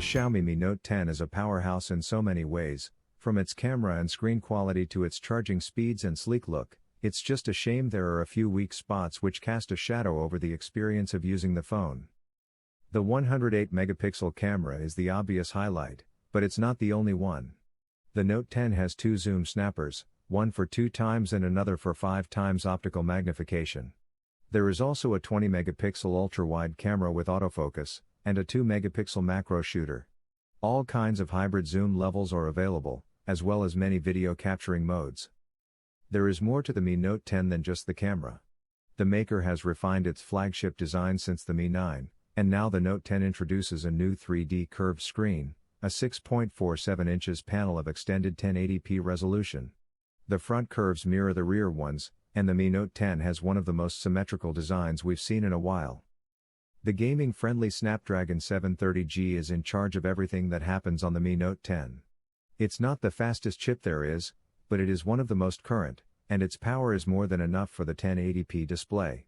Xiaomi Mi Note 10 is a powerhouse in so many ways, from its camera and screen quality to its charging speeds and sleek look. It's just a shame there are a few weak spots which cast a shadow over the experience of using the phone. The 108-megapixel camera is the obvious highlight, but it's not the only one. The Note 10 has two zoom snappers, one for 2x and another for 5x optical magnification. There is also a 20-megapixel ultra-wide camera with autofocus, and a 2-megapixel macro shooter. All kinds of hybrid zoom levels are available, as well as many video capturing modes. There is more to the Mi Note 10 than just the camera. The maker has refined its flagship design since the Mi 9, and now the Note 10 introduces a new 3D curved screen, a 6.47 inches panel of extended 1080p resolution. The front curves mirror the rear ones, and the Mi Note 10 has one of the most symmetrical designs we've seen in a while. The gaming-friendly Snapdragon 730G is in charge of everything that happens on the Mi Note 10. It's not the fastest chip there is, but it is one of the most current, and its power is more than enough for the 1080p display.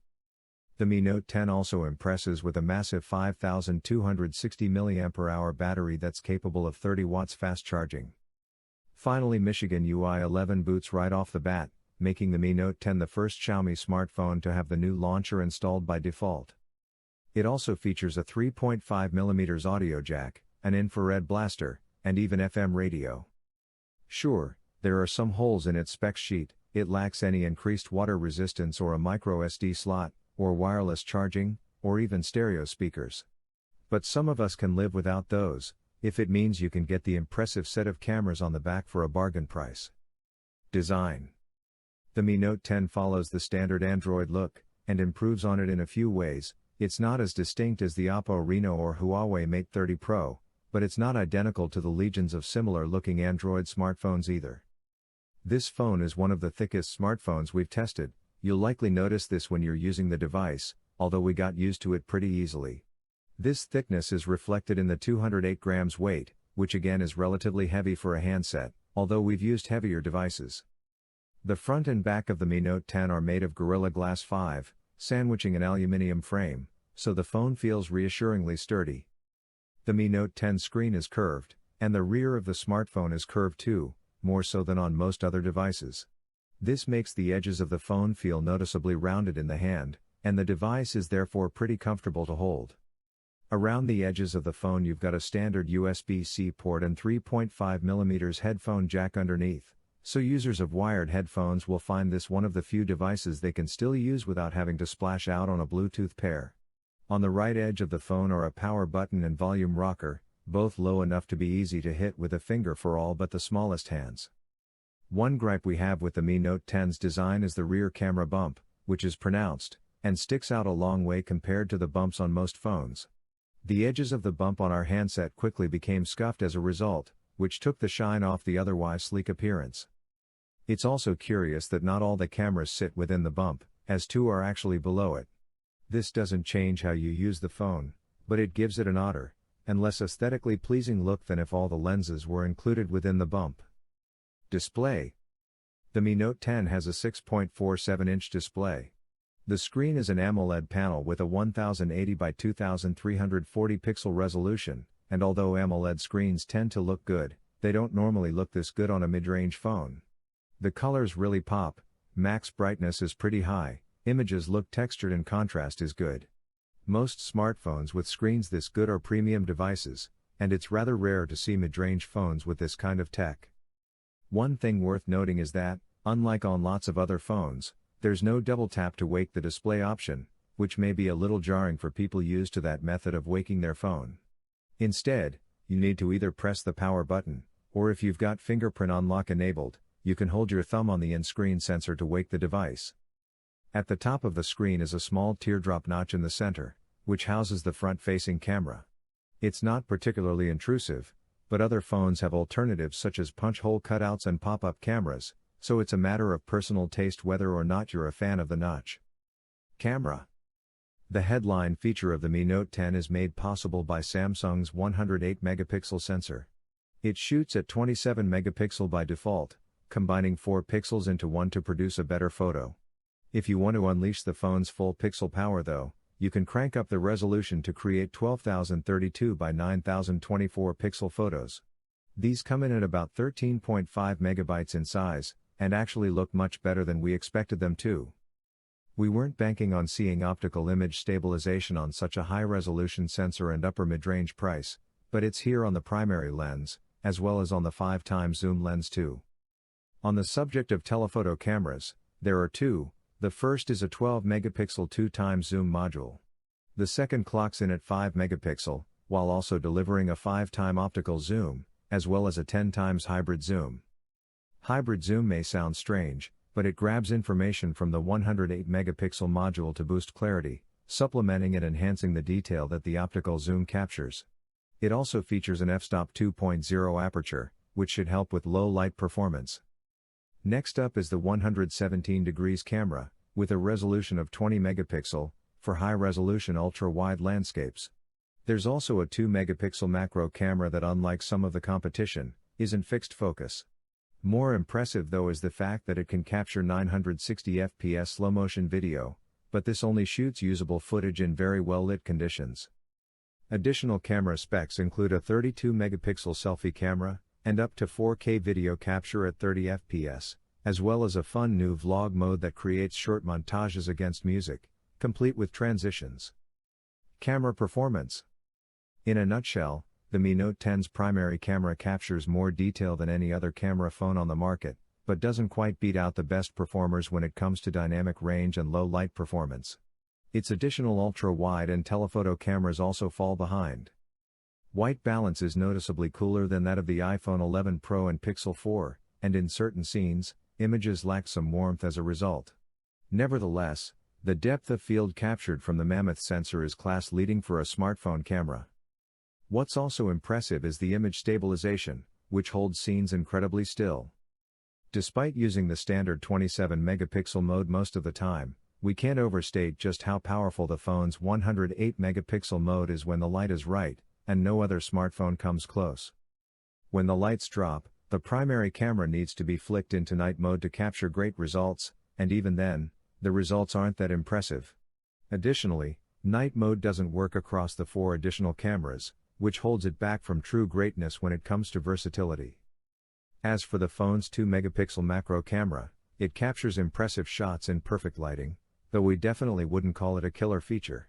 The Mi Note 10 also impresses with a massive 5260 mAh battery that's capable of 30 watts fast charging. Finally, Michigan UI 11 boots right off the bat, making the Mi Note 10 the first Xiaomi smartphone to have the new launcher installed by default. It also features a 3.5mm audio jack, an infrared blaster, and even FM radio. Sure, there are some holes in its spec sheet. It lacks any increased water resistance or a micro SD slot, or wireless charging, or even stereo speakers. But some of us can live without those, if it means you can get the impressive set of cameras on the back for a bargain price. Design. The Mi Note 10 follows the standard Android look, and improves on it in a few ways. It's not as distinct as the Oppo Reno or Huawei Mate 30 Pro, but it's not identical to the legions of similar-looking Android smartphones either. This phone is one of the thickest smartphones we've tested. You'll likely notice this when you're using the device, although we got used to it pretty easily. This thickness is reflected in the 208 grams weight, which again is relatively heavy for a handset, although we've used heavier devices. The front and back of the Mi Note 10 are made of Gorilla Glass 5, sandwiching an aluminum frame, so the phone feels reassuringly sturdy. The Mi Note 10 screen is curved, and the rear of the smartphone is curved too, more so than on most other devices. This makes the edges of the phone feel noticeably rounded in the hand, and the device is therefore pretty comfortable to hold. Around the edges of the phone you've got a standard USB-C port and 3.5mm headphone jack underneath, so users of wired headphones will find this one of the few devices they can still use without having to splash out on a Bluetooth pair. On the right edge of the phone are a power button and volume rocker, both low enough to be easy to hit with a finger for all but the smallest hands. One gripe we have with the Mi Note 10's design is the rear camera bump, which is pronounced, and sticks out a long way compared to the bumps on most phones. The edges of the bump on our handset quickly became scuffed as a result, which took the shine off the otherwise sleek appearance. It's also curious that not all the cameras sit within the bump, as two are actually below it. This doesn't change how you use the phone, but it gives it an odder, and less aesthetically pleasing look than if all the lenses were included within the bump. Display. The Mi Note 10 has a 6.47-inch display. The screen is an AMOLED panel with a 1080 by 2340 pixel resolution, and although AMOLED screens tend to look good, they don't normally look this good on a mid-range phone. The colors really pop, max brightness is pretty high, images look textured and contrast is good. Most smartphones with screens this good are premium devices, and it's rather rare to see mid-range phones with this kind of tech. One thing worth noting is that, unlike on lots of other phones, there's no double tap to wake the display option, which may be a little jarring for people used to that method of waking their phone. Instead, you need to either press the power button, or if you've got fingerprint unlock enabled, you can hold your thumb on the in-screen sensor to wake the device. At the top of the screen is a small teardrop notch in the center, which houses the front-facing camera. It's not particularly intrusive, but other phones have alternatives such as punch-hole cutouts and pop-up cameras, so it's a matter of personal taste whether or not you're a fan of the notch. Camera. The headline feature of the Mi Note 10 is made possible by Samsung's 108-megapixel sensor. It shoots at 27 megapixel by default, combining 4 pixels into one to produce a better photo. If you want to unleash the phone's full pixel power though, you can crank up the resolution to create 12,032 by 9,024 pixel photos. These come in at about 13.5 megabytes in size, and actually look much better than we expected them to. We weren't banking on seeing optical image stabilization on such a high-resolution sensor and upper mid-range price, but it's here on the primary lens, as well as on the 5x zoom lens too. On the subject of telephoto cameras, there are two. The first is a 12 megapixel 2x zoom module. The second clocks in at 5 megapixel, while also delivering a 5x optical zoom, as well as a 10x hybrid zoom. Hybrid zoom may sound strange, but it grabs information from the 108 megapixel module to boost clarity, supplementing and enhancing the detail that the optical zoom captures. It also features an f-stop 2.0 aperture, which should help with low light performance. Next up is the 117 degrees camera, with a resolution of 20 megapixel, for high-resolution ultra-wide landscapes. There's also a 2 megapixel macro camera that, unlike some of the competition, isn't fixed focus. More impressive though is the fact that it can capture 960 fps slow-motion video, but this only shoots usable footage in very well-lit conditions. Additional camera specs include a 32 megapixel selfie camera, and up to 4K video capture at 30 fps, as well as a fun new vlog mode that creates short montages against music, complete with transitions. Camera performance. In a nutshell, the Mi Note 10's primary camera captures more detail than any other camera phone on the market, but doesn't quite beat out the best performers when it comes to dynamic range and low light performance. Its additional ultra-wide and telephoto cameras also fall behind. White balance is noticeably cooler than that of the iPhone 11 Pro and Pixel 4, and in certain scenes, images lack some warmth as a result. Nevertheless, the depth of field captured from the Mammoth sensor is class-leading for a smartphone camera. What's also impressive is the image stabilization, which holds scenes incredibly still. Despite using the standard 27 megapixel mode most of the time, we can't overstate just how powerful the phone's 108 megapixel mode is when the light is right, and no other smartphone comes close. When the lights drop, the primary camera needs to be flicked into night mode to capture great results, and even then, the results aren't that impressive. Additionally, night mode doesn't work across the 4 additional cameras, which holds it back from true greatness when it comes to versatility. As for the phone's 2 megapixel macro camera, it captures impressive shots in perfect lighting, though we definitely wouldn't call it a killer feature.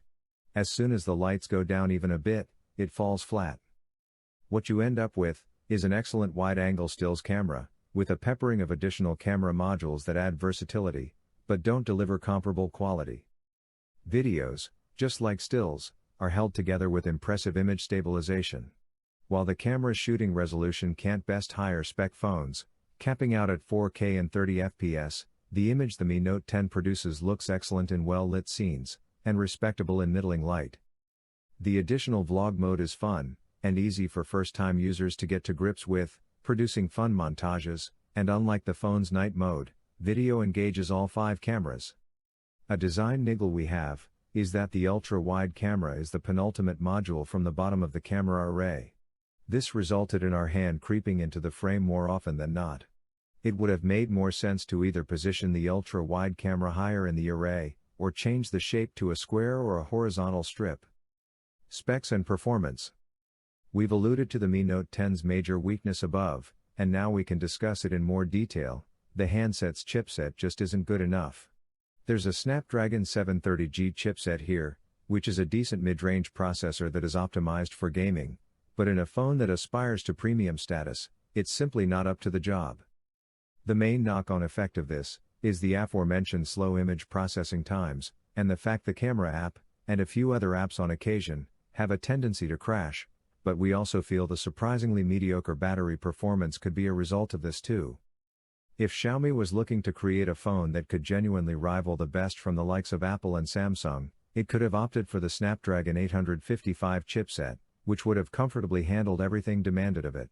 As soon as the lights go down even a bit, it falls flat. What you end up with is an excellent wide-angle stills camera, with a peppering of additional camera modules that add versatility, but don't deliver comparable quality. Videos, just like stills, are held together with impressive image stabilization. While the camera's shooting resolution can't best higher spec phones, capping out at 4K and 30 fps, the image the Mi Note 10 produces looks excellent in well-lit scenes, and respectable in middling light. The additional vlog mode is fun, and easy for first-time users to get to grips with, producing fun montages, and unlike the phone's night mode, video engages all 5 cameras. A design niggle we have is that the ultra-wide camera is the penultimate module from the bottom of the camera array. This resulted in our hand creeping into the frame more often than not. It would have made more sense to either position the ultra-wide camera higher in the array, or change the shape to a square or a horizontal strip. Specs and performance. We've alluded to the Mi Note 10's major weakness above, and now we can discuss it in more detail. The handset's chipset just isn't good enough. There's a Snapdragon 730G chipset here, which is a decent mid-range processor that is optimized for gaming, but in a phone that aspires to premium status, it's simply not up to the job. The main knock-on effect of this is the aforementioned slow image processing times, and the fact the camera app, and a few other apps on occasion, have a tendency to crash, but we also feel the surprisingly mediocre battery performance could be a result of this too. If Xiaomi was looking to create a phone that could genuinely rival the best from the likes of Apple and Samsung, it could have opted for the Snapdragon 855 chipset, which would have comfortably handled everything demanded of it.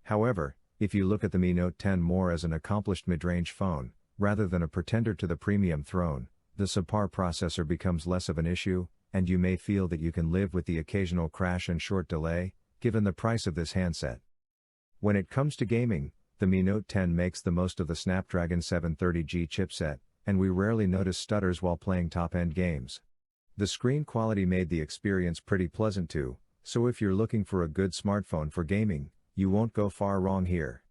However, if you look at the Mi Note 10 more as an accomplished mid-range phone, rather than a pretender to the premium throne, the subpar processor becomes less of an issue, and you may feel that you can live with the occasional crash and short delay, given the price of this handset. When it comes to gaming, the Mi Note 10 makes the most of the Snapdragon 730G chipset, and we rarely notice stutters while playing top-end games. The screen quality made the experience pretty pleasant too, so if you're looking for a good smartphone for gaming, you won't go far wrong here.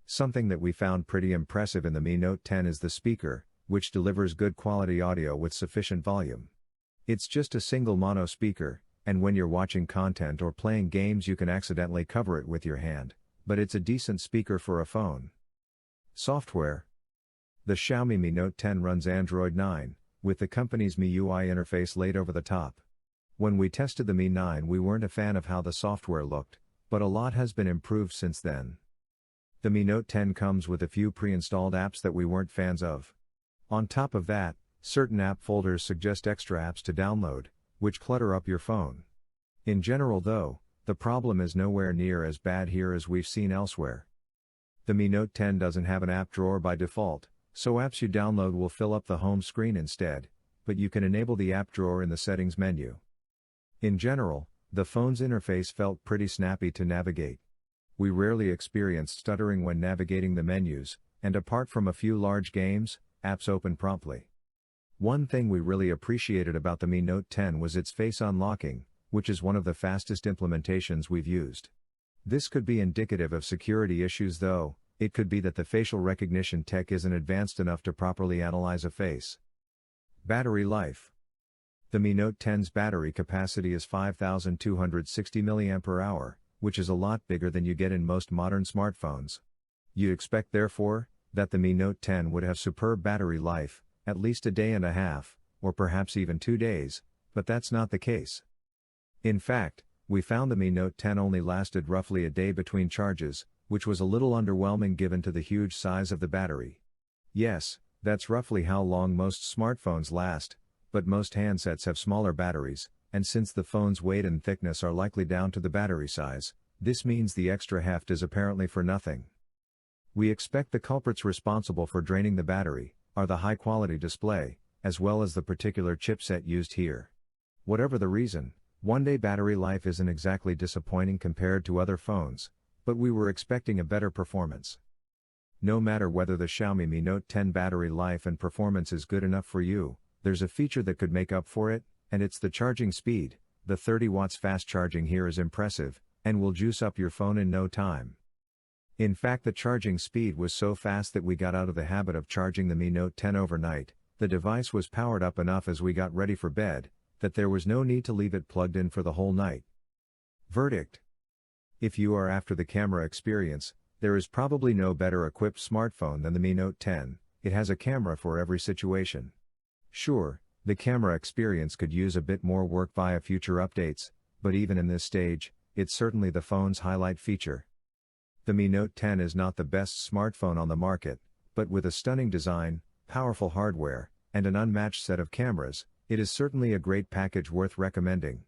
Something that we found pretty impressive in the Mi Note 10 is the speaker, which delivers good quality audio with sufficient volume. It's just a single mono speaker, and when you're watching content or playing games you can accidentally cover it with your hand, but it's a decent speaker for a phone. Software. The Xiaomi Mi Note 10 runs Android 9, with the company's MIUI interface laid over the top. When we tested the Mi 9 we weren't a fan of how the software looked, but a lot has been improved since then. The Mi Note 10 comes with a few pre-installed apps that we weren't fans of. On top of that, certain app folders suggest extra apps to download, which clutter up your phone. In general though, the problem is nowhere near as bad here as we've seen elsewhere. The Mi Note 10 doesn't have an app drawer by default, so apps you download will fill up the home screen instead, but you can enable the app drawer in the settings menu. In general, the phone's interface felt pretty snappy to navigate. We rarely experienced stuttering when navigating the menus, and apart from a few large games, apps open promptly. One thing we really appreciated about the Mi Note 10 was its face unlocking, which is one of the fastest implementations we've used. This could be indicative of security issues though, it could be that the facial recognition tech isn't advanced enough to properly analyze a face. Battery life. The Mi Note 10's battery capacity is 5260 mAh, which is a lot bigger than you get in most modern smartphones. You'd expect therefore, that the Mi Note 10 would have superb battery life, at least a day and a half, or perhaps even 2 days, but that's not the case. In fact, we found the Mi Note 10 only lasted roughly a day between charges, which was a little underwhelming given to the huge size of the battery. Yes, that's roughly how long most smartphones last, but most handsets have smaller batteries, and since the phone's weight and thickness are likely down to the battery size, this means the extra heft is apparently for nothing. We expect the culprits responsible for draining the battery are the high-quality display, as well as the particular chipset used here. Whatever the reason, one-day battery life isn't exactly disappointing compared to other phones, but we were expecting a better performance. No matter whether the Xiaomi Mi Note 10 battery life and performance is good enough for you, there's a feature that could make up for it, and it's the charging speed. The 30 watts fast charging here is impressive, and will juice up your phone in no time. In fact, the charging speed was so fast that we got out of the habit of charging the Mi Note 10 overnight. The device was powered up enough as we got ready for bed, that there was no need to leave it plugged in for the whole night. Verdict. If you are after the camera experience, there is probably no better equipped smartphone than the Mi Note 10. It has a camera for every situation. Sure, the camera experience could use a bit more work via future updates, but even in this stage, it's certainly the phone's highlight feature. The Mi Note 10 is not the best smartphone on the market, but with a stunning design, powerful hardware, and an unmatched set of cameras, it is certainly a great package worth recommending.